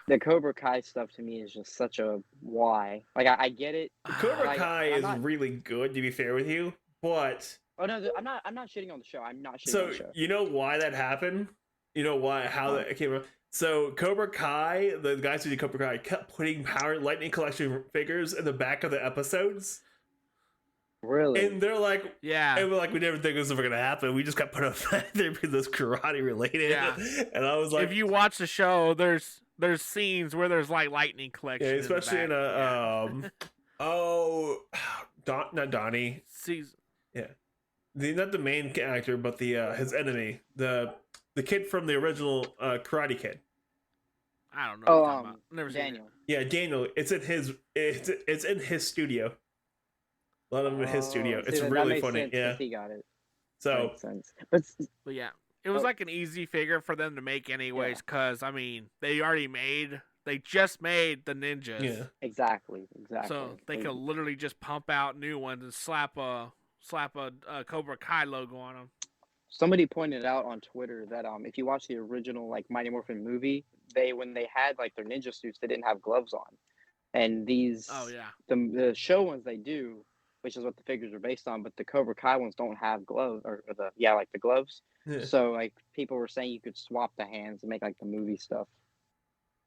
the Cobra Kai stuff to me is just such a why. Like I get it. Cobra Kai is really good, to be fair with you, but no, I'm not shitting on the show. I'm not shitting on the show. So you know why that happened? You know how that came up? So Cobra Kai, the guys who did Cobra Kai kept putting Power Lightning Collection figures in the back of the episodes. Really? And they're like, Yeah. and we're like, we never think this was ever gonna happen. We just got put up there because it's karate related. Yeah. And I was like, if you watch the show, there's scenes where there's like lightning collection. yeah, especially in a not Donnie. Season. Yeah, not the main actor, but the his enemy, the kid from the original Karate Kid. I don't know. Oh, what you're talking about. Never seen Daniel. Yeah, Daniel. It's in his studio. A lot of them in his studio. See, It's that really makes funny. sense, Yeah. 'cause he got it. So Makes sense. But yeah, it was Oh. like an easy figure for them to make anyways, because I mean, they just made the ninjas. yeah, Exactly. So they could literally just pump out new ones and slap a Cobra Kai logo on them. Somebody pointed out on Twitter that if you watch the original like Mighty Morphin movie, when they had like their ninja suits, they didn't have gloves on, and these Oh yeah. the show ones they do, which is what the figures are based on, but the Cobra Kai ones don't have gloves or the gloves. yeah. So like people were saying you could swap the hands and make like the movie stuff.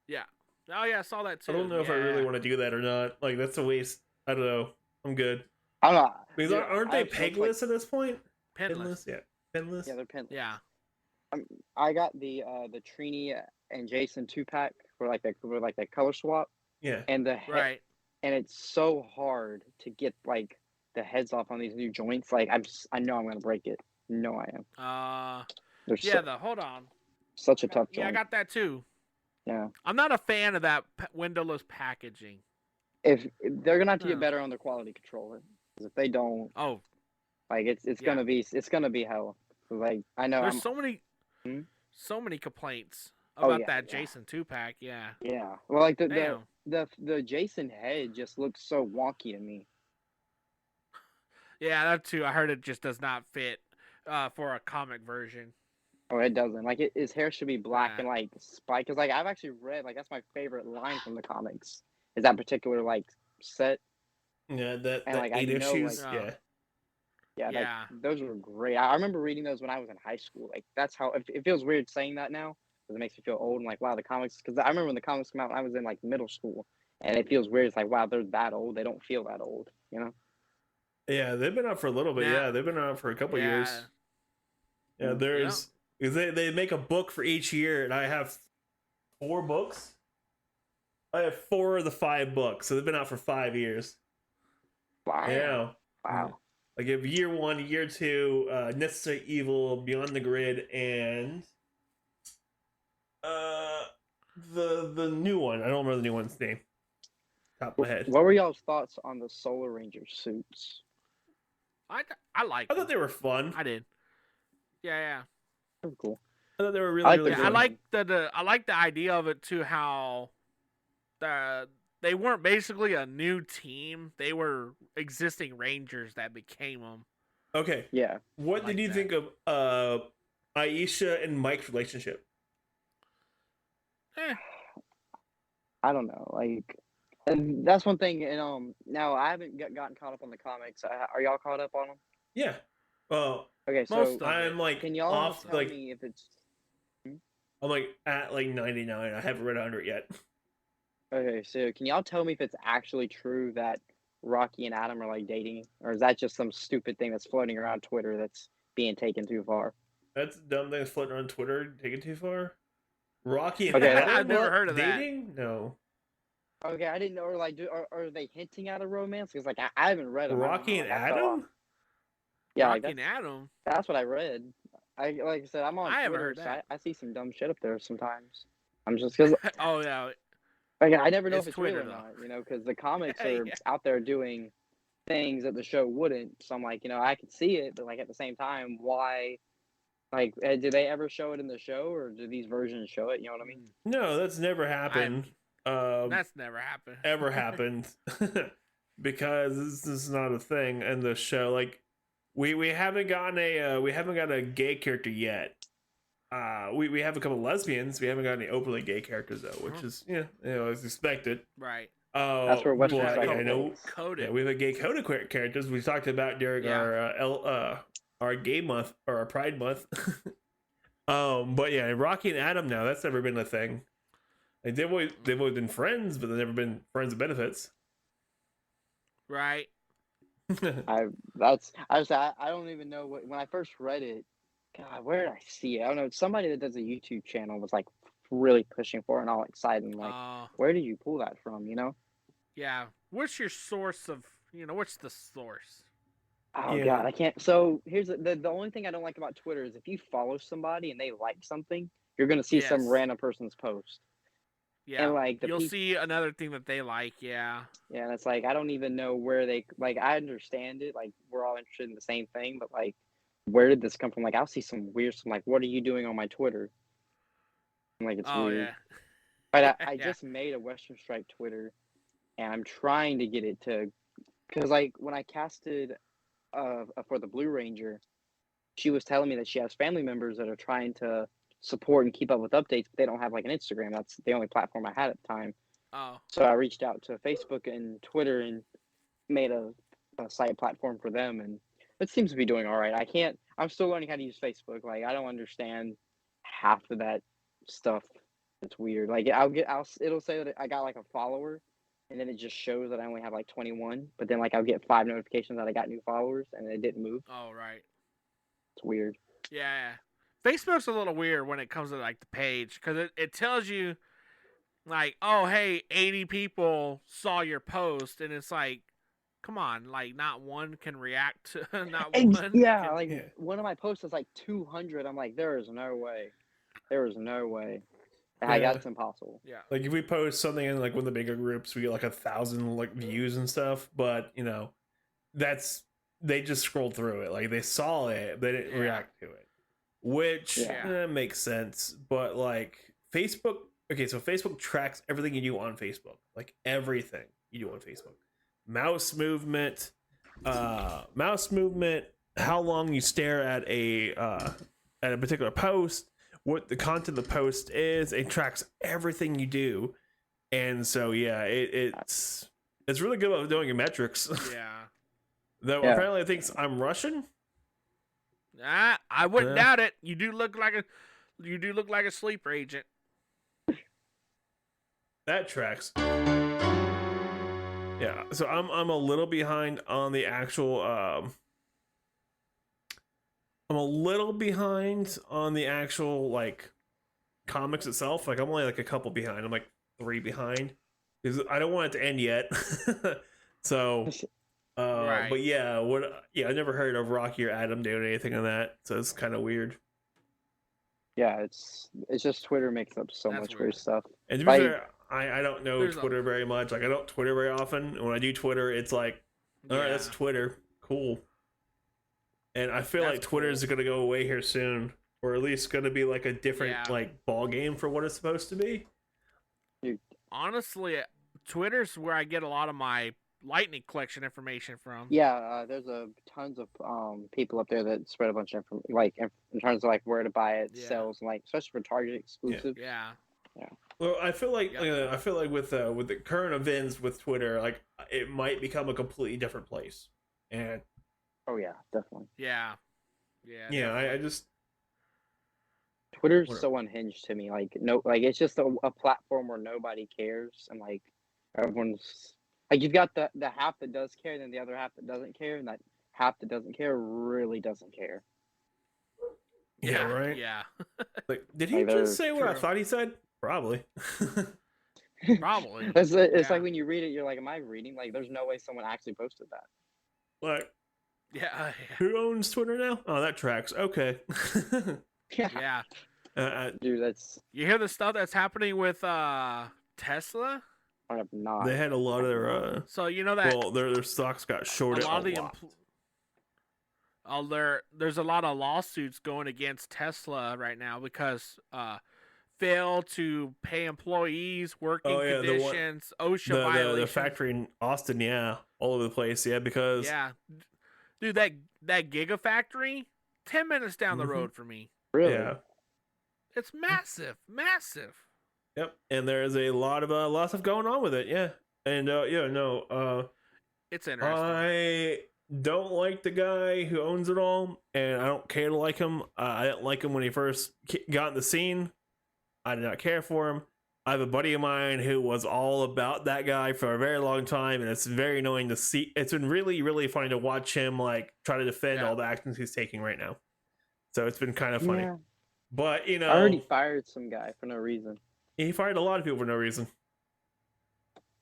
Yeah. Oh yeah, I saw that too. I don't know if I really want to do that or not. Like that's a waste. I don't know. I'm good. I don't know. Because Dude, aren't I they have so much, pegless at this point? Pinless. Yeah, pinless. Yeah, they're pin. Yeah. I got the Trini and Jason 2-pack for like that color swap, Yeah. and Right. and it's so hard to get like the heads off on these new joints. Like I know I'm gonna break it. No, I am. They're Yeah. Hold on. such a tough Yeah, I joint. got that too. Yeah. I'm not a fan of that windowless packaging. If they're gonna have to Yeah. get better on their quality control, 'cause if they don't, Oh, like it's Yeah. gonna be hell. 'Cause, like I know there's Hmm? so many complaints Oh, about yeah, that yeah. Jason 2-pack. Yeah. yeah. Well, like Damn. the Jason head just looks so wonky to me. Yeah, that too. I heard it just does not fit for a comic version. Oh, it doesn't. Like his hair should be black Yeah. and like spiked. Cause like I've actually read like that's my favorite line from the comics. Is that particular like set? Yeah, that And, like, I 8 know, issues. like- yeah. Yeah, like, Yeah. those were great. I remember reading those when I was in high school. Like that's how it feels weird saying that now because it makes me feel old and like wow the comics. Because I remember when the comics came out, I was in like middle school, and it feels weird. It's like wow they're that old. They don't feel that old, you know? Yeah, they've been out for a little bit. Yeah. Yeah, they've been out for a couple years. Yeah, Mm, there's they make a book for each year, and I have 4 books. I have 4 of the 5 books, so they've been out for 5 years. Wow. Yeah, Wow. like if year 1, year 2, Necessary Evil, Beyond the Grid, and the new one. I don't remember the new one's name. Top of my head. What were y'all's thoughts on the Solar Ranger suits? I like. I thought they were fun. I did. Yeah. Oh, cool. I thought they were really, I like really the Yeah, fun. I like the idea of it too. How they weren't basically a new team; they were existing Rangers that became them. Okay, Yeah. what like did you that. think of Aisha and Mike's relationship? I don't know. Like, and that's one thing. And now I haven't gotten caught up on the comics. Are y'all caught up on them? Yeah. Well, Okay, so Most of I'm like can y'all off tell like me if it's I'm like at like 99. I haven't read 100 yet. okay? So can y'all tell me if it's actually true that Rocky and Adam are like dating, or is that just some stupid thing that's floating around Twitter that's being taken too far? That's a dumb thing that's floating around Twitter. Take it too far. Rocky and Okay, Adam I've never what? heard of that. Dating? No. Okay, I didn't know. Or like, are they hinting at a romance? Because like I haven't read them. I don't Rocky know, and like, I fell off. Adam? Yeah, Rocky like and Adam. that's what I read. Like I said, I'm on I haven't Twitter, heard so that. I see some dumb shit up there sometimes. I'm just because Oh yeah. like, I never know It's if it's Twitter, real or though. not, you know, because the comics are Yeah. out there doing things that the show wouldn't. So I'm like, you know, I could see it, but like at the same time, why? Like, do they ever show it in the show, or do these versions show it? You know what I mean? No, that's never happened. That's never happened. Ever happened. Because this is not a thing in the show. Like we haven't gotten a gay character yet. We have a couple lesbians. We haven't got any openly gay characters though, which is as expected. Right. That's where Western but, Psycho I know. goes. Coded. Yeah, we have a gay code of characters we talked about during our gay month or our Pride month. But yeah, Rocky and Adam now that's never been a thing. Like they've always been friends, but they've never been friends with benefits. Right. I don't even know when I first read it. God, where did I see it? I don't know. Somebody that does a YouTube channel was like really pushing for it and all excited. And like, where did you pull that from? You know? Yeah. What's your source of? What's the source? Oh Yeah. God, I can't. So here's the only thing I don't like about Twitter is if you follow somebody and they like something, you're gonna see some random person's post. Yeah. And like you'll see another thing that they like. Yeah. Yeah, and it's like I don't even know where they like. I understand it. Like we're all interested in the same thing, but like, where did this come from? Like I'll see some weird. Some like, what are you doing on my Twitter? I'm like it's weird. Yeah. But I just made a Western Stripe Twitter, and I'm trying to get it to, because like when I casted, for the Blue Ranger, she was telling me that she has family members that are trying to support and keep up with updates, but they don't have like an Instagram. That's the only platform I had at the time. Oh. So I reached out to Facebook and Twitter and made a site platform for them, and it seems to be doing all right. I'm still learning how to use Facebook. Like I don't understand half of that stuff. It's weird. Like it'll say that I got like a follower, and then it just shows that I only have like 21. But then like I'll get 5 notifications that I got new followers, and it didn't move. Oh right. It's weird. Yeah. Facebook's a little weird when it comes to like the page because it tells you like, oh hey, 80 people saw your post, and it's like, come on, like not one can react to one. Yeah, one of my posts is like 200. I'm like, there is no way. That's impossible. Yeah. Like if we post something in like one of the bigger groups, we get like 1,000 like views and stuff. But that's they just scrolled through it. Like they saw it, they didn't react to it, which makes sense. But like Facebook, okay, so Facebook tracks everything you do on Facebook, like everything you do on Facebook, mouse movement, how long you stare at a particular post, what the content of the post is. It tracks everything you do, and so it's really good about doing your metrics. Yeah. Though apparently it thinks I'm Russian. I wouldn't doubt it. You do look like a sleeper agent. That tracks. Yeah, so I'm a little behind on the actual like comics itself. Like I'm only like a couple behind. I'm like 3 behind because I don't want it to end yet. So right. But I never heard of Rocky or Adam doing anything on that, so it's kind of weird. Yeah, it's just Twitter makes up so much weird stuff. And to be fair, I don't know Twitter very much. Like I don't Twitter very often. And when I do Twitter, it's like, all right, that's Twitter, cool. And I feel like Twitter is going to go away here soon, or at least going to be like a different like ball game for what it's supposed to be. Dude. Honestly, Twitter's where I get a lot of my Lightning collection information from. Yeah, there's tons of people up there that spread a bunch of like in terms of like where to buy it, sales, and like especially for Target exclusive. Yeah. Well, I feel like with the current events with Twitter, like it might become a completely different place. And oh yeah, definitely. Yeah. I just Twitter's so unhinged to me. Like it's just a platform where nobody cares, and like everyone's like you've got the half that does care, and then the other half that doesn't care, and that half that doesn't care really doesn't care. Yeah, right. Yeah. Like, did he just say what I thought he said? Probably. Probably. It's like when you read it, you're like, am I reading? Like, there's no way someone actually posted that. Like, yeah. Who owns Twitter now? Oh, that tracks. Okay. Yeah. Dude, that's. You hear the stuff that's happening with Tesla? I have not. They had a lot of their. So you know that. Well, their stocks got shorted. There's a lot of lawsuits going against Tesla right now because fail to pay employees, working conditions, OSHA violations. The factory in Austin, all over the place, because dude, that Gigafactory, 10 minutes down the road for me. Really? Yeah, it's massive. Yep, and there's a lot of stuff going on with it. Yeah, and it's interesting. I don't like the guy who owns it all, and I don't care to like him. I didn't like him when he first got in the scene. I did not care for him. I have a buddy of mine who was all about that guy for a very long time, and it's very annoying to see. It's been really, really funny to watch him like try to defend all the actions he's taking right now. So it's been kind of funny. Yeah. But you know, I already fired some guy for no reason. he fired a lot of people for no reason.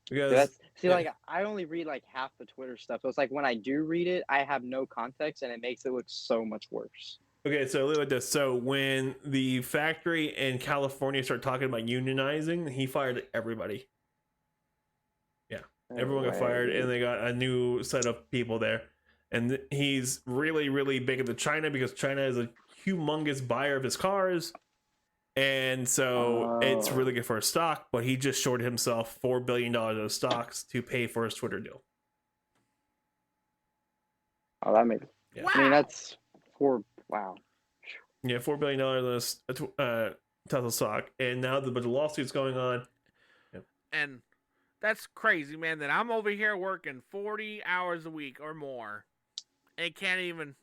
Because like I only read like half the Twitter stuff. So it's like when I do read it, I have no context, and it makes it look so much worse. Okay, so look at this. So when the factory in California started talking about unionizing, he fired everybody. Yeah, everyone got fired, and they got a new set of people there. And he's really, really big into China because China is a humongous buyer of his cars, and so it's really good for his stock. But he just shorted himself $4 billion of stocks to pay for his Twitter deal. Oh, that makes. Yeah. Wow. I mean, that's $4. Wow. Yeah, $4 billion on Tesla stock, and now there's a bunch of lawsuits going on. Yep. And that's crazy, man. That I'm over here working 40 hours a week or more, and can't even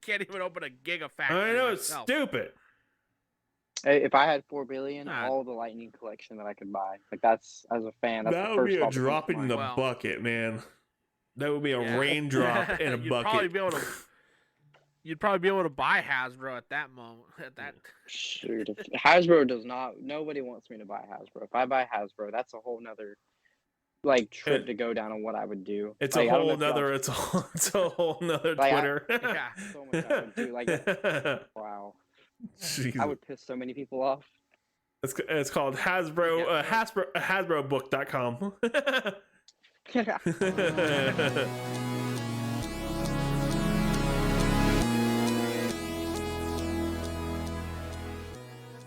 open a gigafactory. I know, it's myself. stupid. Hey, if I had $4 billion, all the Lightning collection that I could buy, like that's as a fan, that's That the would first be a drop in the Well, bucket, man. That would be a raindrop in a You'd bucket. You'd probably be able to buy Hasbro at that moment. At that. Shoot, if Hasbro does not. Nobody wants me to buy Hasbro. If I buy Hasbro, that's a whole nother like trip to go down on what I would do. It's like, a whole nother. It's a whole nother like, Twitter. Yeah. So much I would do. Like, wow. Jesus. I would piss so many people off. It's called Hasbro. HasbroBook.com.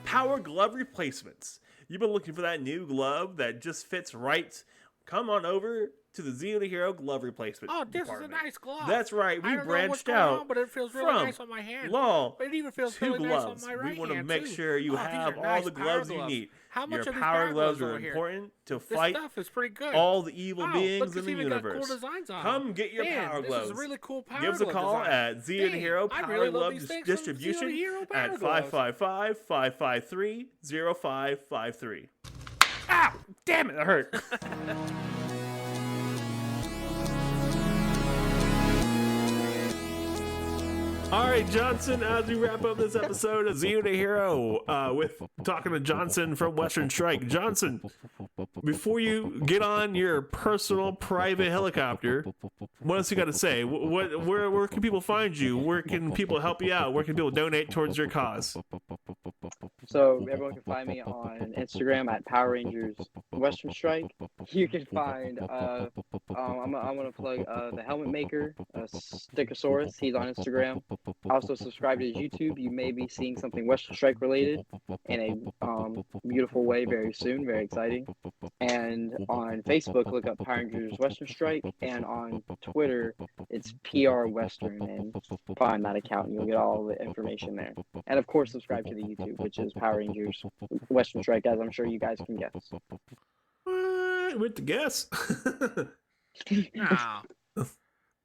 Power glove replacements. You've been looking for that new glove that just fits right. Come on over to the Zero to Hero glove replacement. Oh, this department. is a nice glove. That's right. We I don't know branched what's going out, on, but it feels really from nice on my hand. long But it even feels to really gloves. nice on my right We want to hand, make too. sure you Oh, these have are all nice the power gloves you need. How much Your are these power gloves over are here? important to This fight stuff is pretty good. all the evil Wow, beings look, in it's the even got universe. cool designs on Come get your Man, power gloves. This is a really cool power Give us a glove call design. at Zero to Hero I Power really love Glove these things from Zero to Distribution Hero Power at Gloves. 555-553-0553. Ah, damn it, that hurt. All right, Johnson, as we wrap up this episode of Zero to Hero with talking to Johnson from Western Strike. Johnson, before you get on your personal private helicopter, what else you got to say? Where can people find you? Where can people help you out? Where can people donate towards your cause? So everyone can find me on Instagram at Power Rangers Western Strike. You can find I'm gonna plug the Helmet Maker, Stickosaurus. He's on Instagram. Also subscribe to his YouTube. You may be seeing something Western Strike related in a beautiful way very soon. Very exciting. And on Facebook, look up Power Rangers Western Strike, and on Twitter, it's PR Western, and find that account, and you'll get all the information there. And of course, subscribe to the YouTube, which is Power Rangers Western Strike, as I'm sure you guys can guess. With the guess. Nah. All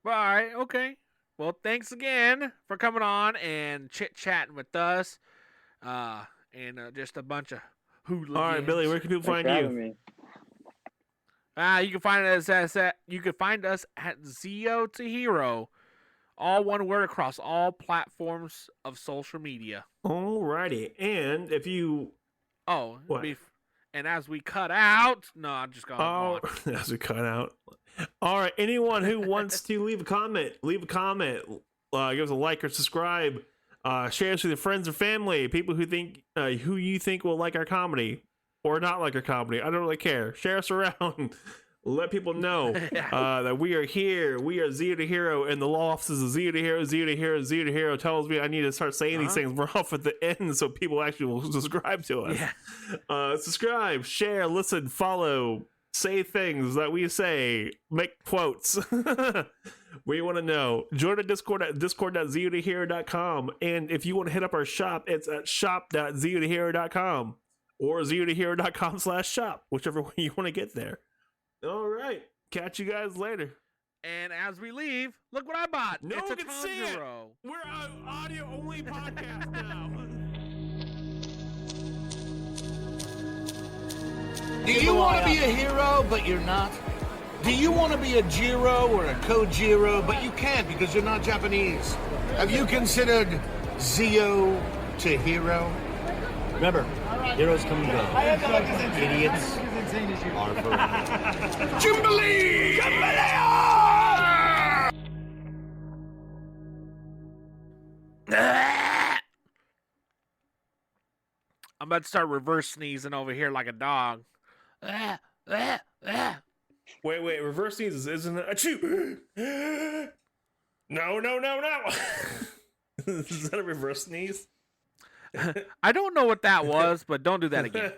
right, okay. Well, thanks again for coming on and chit-chatting with us. And just a bunch of hooligans. All right, Billy, where can people find you? You can find us at Zeo to Hero, all one word across all platforms of social media. Alrighty, and if you and as we cut out, no, I'm just going. As we cut out. All right, anyone who wants to leave a comment, give us a like or subscribe, share us with your friends or family, people who you think will like our comedy or not like our comedy. I don't really care. Share us around. Let people know that we are here. We are Zero to Hero, and the law offices of Zero to Hero, Zero to Hero, Zero to Hero tells me I need to start saying these things more off at the end so people actually will subscribe to us. Yeah. Subscribe, share, listen, follow, say things that we say, make quotes. We want to know. Join the Discord at discord.zeotohero.com, and if you want to hit up our shop, it's at shop.zeotohero.com or zeotohero.com/shop, whichever way you want to get there. All right. Catch you guys later. And as we leave, look what I bought. No it's one a can see it. Tanjiro. We're an audio-only podcast now. Do you want to be a hero, but you're not? Do you want to be a Jiro or a Kojiro, but you can't because you're not Japanese? Have you considered Zeo to hero? Remember, heroes come and go. Idiots are forever. Jubilee! I'm about to start reverse sneezing over here like a dog. Wait, reverse sneeze isn't it? Achoo! No. Is that a reverse sneeze? I don't know what that was, but don't do that again.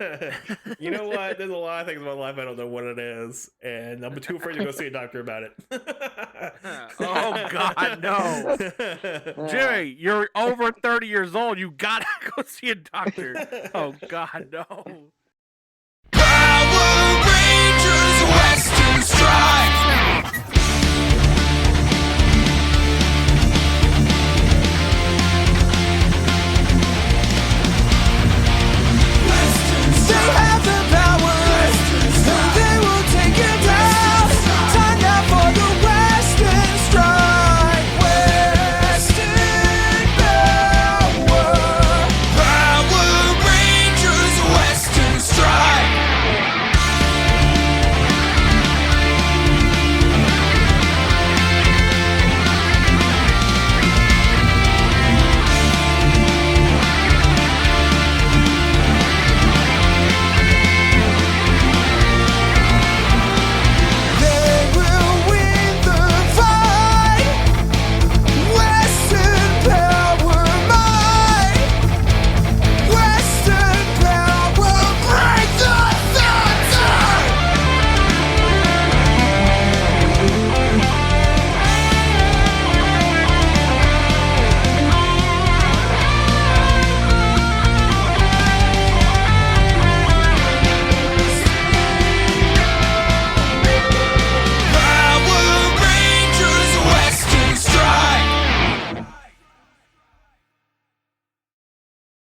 You know what? There's a lot of things in my life I don't know what it is, and I'm too afraid to go see a doctor about it. Oh God, no! Jerry, you're over 30 years old. You gotta go see a doctor. Oh God, no!